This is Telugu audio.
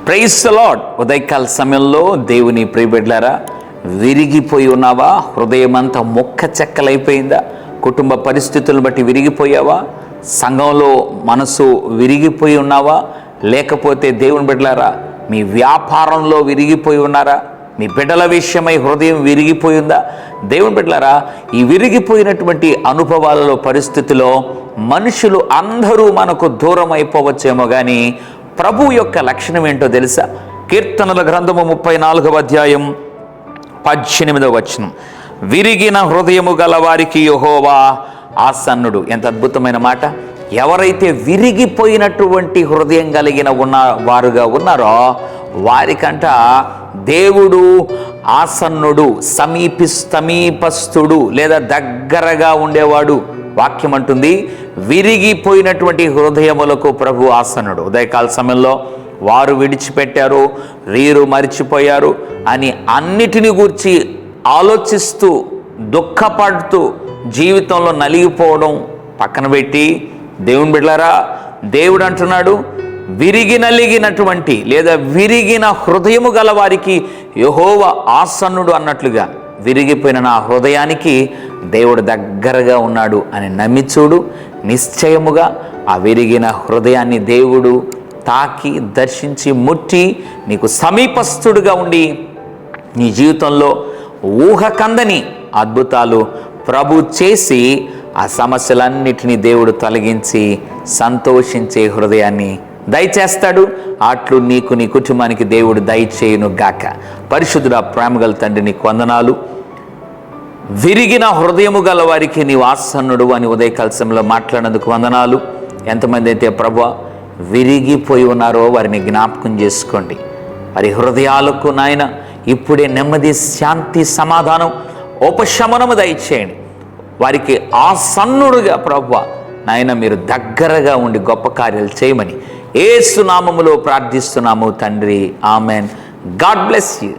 Praise the lord. ఉదయకాల సమయంలో దేవుని ప్రియబిడ్డలారా, విరిగిపోయి ఉన్నావా? హృదయం అంతా మొక్క చెక్కలైపోయిందా? కుటుంబ పరిస్థితులను బట్టి విరిగిపోయావా? సంఘంలో మనసు విరిగిపోయి ఉన్నావా? లేకపోతే దేవుని బిడ్డలారా, మీ వ్యాపారంలో విరిగిపోయి ఉన్నారా? మీ బిడ్డల విషయమై హృదయం విరిగిపోయిందా? దేవుని బిడ్డలారా, ఈ విరిగిపోయినటువంటి అనుభవాలలో పరిస్థితిలో మనుషులు అందరూ మనకు దూరం అయిపోవచ్చేమో కానీ ప్రభు యొక్క లక్షణం ఏంటో తెలుసా? కీర్తనల గ్రంథము 34వ అధ్యాయం 18వ వచనం, విరిగిన హృదయము గల వారికి యెహోవా ఆసన్నుడు. ఎంత అద్భుతమైన మాట! ఎవరైతే విరిగిపోయినటువంటి హృదయం కలిగిన వారుగా ఉన్నారో వారికంట దేవుడు ఆసన్నుడు, సమీపస్థుడు లేదా దగ్గరగా ఉండేవాడు. వాక్యం అంటుంది, విరిగిపోయినటువంటి హృదయములకు ప్రభు ఆసన్నుడు. ఉదయకాల సమయంలో వారు విడిచిపెట్టారు, వీరు మరిచిపోయారు అని అన్నిటిని గూర్చి ఆలోచిస్తూ దుఃఖపడుతూ జీవితంలో నలిగిపోవడం పక్కన పెట్టి, దేవుని బిడ్డలారా, దేవుడు అంటున్నాడు, విరిగి నలిగినటువంటి లేదా విరిగిన హృదయము గల వారికి యెహోవా ఆసన్నుడు అన్నట్లుగా విరిగిపోయిన నా హృదయానికి దేవుడు దగ్గరగా ఉన్నాడు అని నమ్మి చూడు. నిశ్చయముగా ఆ విరిగిన హృదయాన్ని దేవుడు తాకి దర్శించి ముట్టి నీకు సమీపస్థుడుగా ఉండి నీ జీవితంలో ఊహకందని అద్భుతాలు ప్రభు చేసి ఆ సమస్యలన్నిటినీ దేవుడు తొలగించి సంతోషించే హృదయాన్ని దయచేస్తాడు. అట్లు నీకు నీ కుటుంబానికి దేవుడు దయచేయును గాక. పరిశుద్ధుడా, ప్రేమగల తండ్రి, నీకు వందనాలు. విరిగిన హృదయము గల వారికి నీవు ఆసన్నుడు అని ఉదయకాల సమయంలో మాట్లాడినందుకు వందనాలు. ఎంతమంది అయితే ప్రభువా విరిగిపోయి ఉన్నారో వారిని జ్ఞాపకం చేసుకోండి. వారి హృదయాలకు నాయన ఇప్పుడే నెమ్మది, శాంతి, సమాధానం, ఉపశమనము దయచేయండి. వారికి ఆసన్నుడుగా ప్రభువా నాయన మీరు దగ్గరగా ఉండి గొప్ప కార్యాలు చేయమని యేసు నామములో ప్రార్థిస్తున్నాము తండ్రి. ఆమెన్. God bless you.